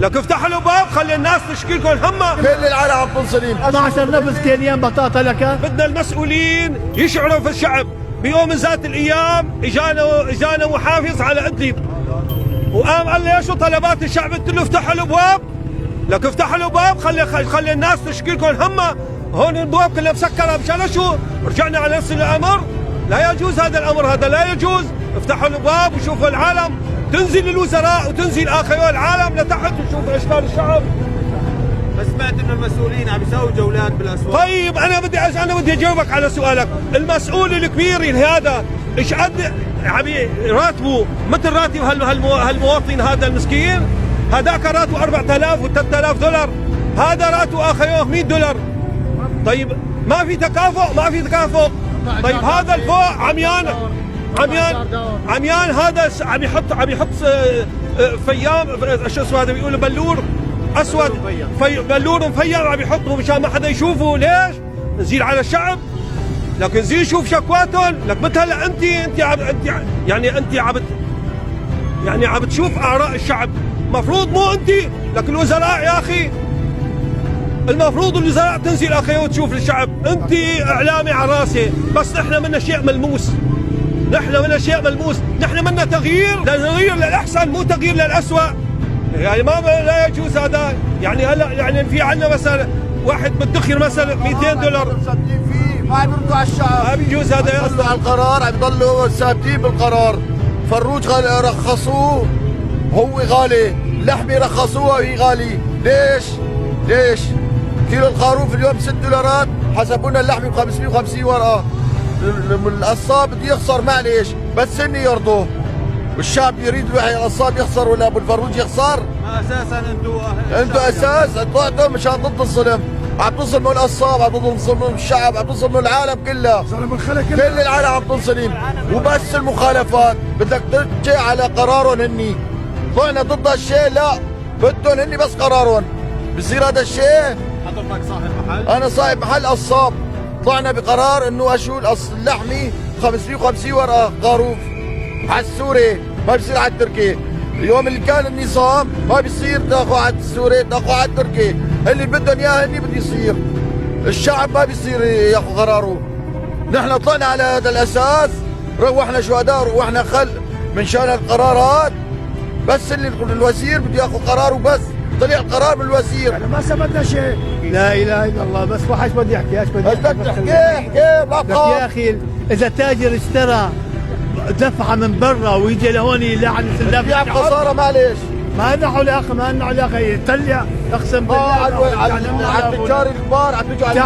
لك افتحوا له باب خلي الناس تشكي لكم همها. كل العالم عم تنصرم. 12 نفس كيليان بطاطا لك. بدنا المسؤولين يشعروا في الشعب. بيوم من ذات الايام اجانا محافظ على ادلب وقام قال لي شو طلبات الشعب؟ قلت له افتحوا الابواب. لك افتحوا الابواب خلي الناس تشكي لكم همها. هون الابواب كلها مسكره مشان شو؟ رجعنا على نفس الامر؟ لا يجوز هذا الامر، هذا لا يجوز. افتحوا الابواب وشوفوا العالم، تنزل الوزراء وتنزل اخر العالم لتحت وشوف اشكال الشعب. بس سمعت انه المسؤولين عم يسووا جولات بالاسواق. طيب انا بدي اجاوبك على سؤالك. المسؤول الكبير هذا ايش قد راتبه مثل راتب هالمواطن هذا المسكين؟ هذاك راتبه 4000 و3000 دولار، هذا راتبه اخر يوم 100 دولار. طيب ما في تكافؤ، ما في تكافؤ. طيب هذا الفوق عميان هذا عم يحط فيام شو اسمه هذا بيقولوا بلور اسود، بلور مفيم عم يحطه مشان ما حدا يشوفه. ليش؟ نزيل على الشعب. لكن نزيل شوف شكواتهم. لك مثل هلا انت عم بتشوف اراء الشعب. مفروض مو انت، لك الوزراء يا اخي، المفروض الوزراء تنزل اخي وتشوف الشعب. انت اعلامي على راسي، بس نحن منا شيء ملموس. نحن منا تغيير للاحسن مو تغيير للاسوء. يعني ما لا يجوز هذا. يعني هلا يعني في عندنا مثلا واحد بتدخر مثلا 200 دولار ما بيردوا على الشعب. ما بيجوز هذا يا بيردوا على القرار، عم يضلوا ثابتين بالقرار. فروج رخصوه هو غالي، اللحمه رخصوها وهي غالي. ليش؟ كيلو الخروف اليوم 6 دولارات، حسبوا لنا اللحمه ب 550 ورقه. القصاب بده يخسر معلش، بس هن يرضوا. والشعب يريد القصاب يخسر ولا ابو الفروج يخسر؟ ما اساسا انتوا اساس طلعتوا مشان ضد الظلم. عم تظلموا القصاب، عم تظلموا الشعب، عم تظلموا العالم كلها. كل العالم عم تنظلم. وبس المخالفات بدك ترجع على قرارهم هني. طلعنا ضد هالشيء؟ لا، بدهم هني بس قرارهم. بصير هذا الشيء؟ حضرتك صاحب محل؟ انا صاحب محل قصاب. طلعنا بقرار انه اللحمه 550 ورقه خروف على السوري، ما بصير على التركي. اليوم اللي كان النظام ما بيصير تاخذ على السوري، تاخذ على التركي. اللي بدهم اياه هني بده يصير. الشعب ما بيصير ياخذ قراره. نحن طلعنا على هذا الاساس، روحنا شهداء، روحنا خلق من شان القرارات. بس اللي الوزير بده ياخذ قراره بس. طلع القرار من الوزير. احنا ما ثبتنا شيء. لا اله الا الله. بس ايش بدي احكي؟ بدك تحكي يا اخي اذا تاجر اشترى دفعه من برا ويجي لهون يلعن السلاف يعمل خساره معلش. ما لنا علاقه، ما لنا علاقه. يطلع اقسم بالله على التجار الكبار عم بيجوا على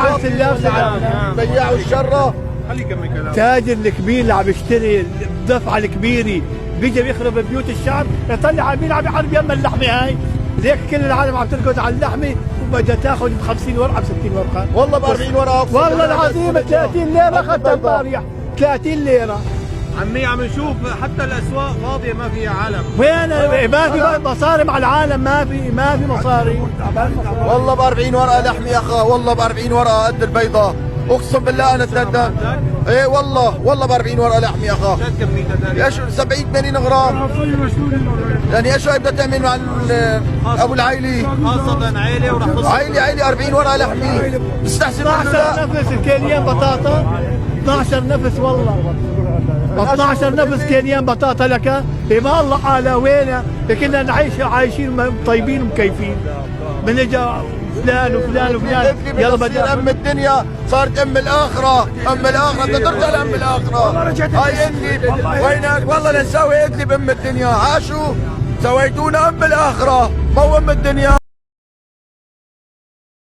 بياعوا الشره. خليه يكمل كلامه. تاجر الكبير اللي عم يشتري الدفعه الكبيره بيجي بيخرب بيوت الشعب، يطلع بيلعب يحارب يم اللحمه هاي. ليك كل العالم عم تركض على اللحمه وبدها تاخذ ب 50 ورقه ب 60 ورقه. والله ب 40 ورقه. والله العظيم 30 ليره اخذتها امبارح. 30 ليره. عمي عم نشوف حتى الاسواق فاضيه ما فيها عالم. وين؟ ما في مصاري مع العالم، ما في مصاري. والله ب 40 ورقه لحمه يا اخا، والله ب 40 ورقه قد البيضه. اقسم بالله انا اتندم. ايه والله ب 40 ورقه لحمه يا اخا. شد كميتها ايش 70 80 غرام. يعني ايش بدها تعمل مع ابو العيلي؟ خاصة عيلة ورح تصل عيلي 40 ورقه لحمه. بتستحسن 12 نفس الكيليان بطاطا. 12 نفس والله. 12 نفس كيليان بطاطا لك. ما الله على وينه. كنا نعيش عايشين طيبين ومكيفين. بنجا فلان وفلان. يلا بدنا ام الدنيا، صارت ام الاخره. بدها ترجع لام الاخره. هاي ادلب وينك؟ والله لنساوي ادلب ام الدنيا. عاشوا سويتونا ام الاخره مو ام الدنيا.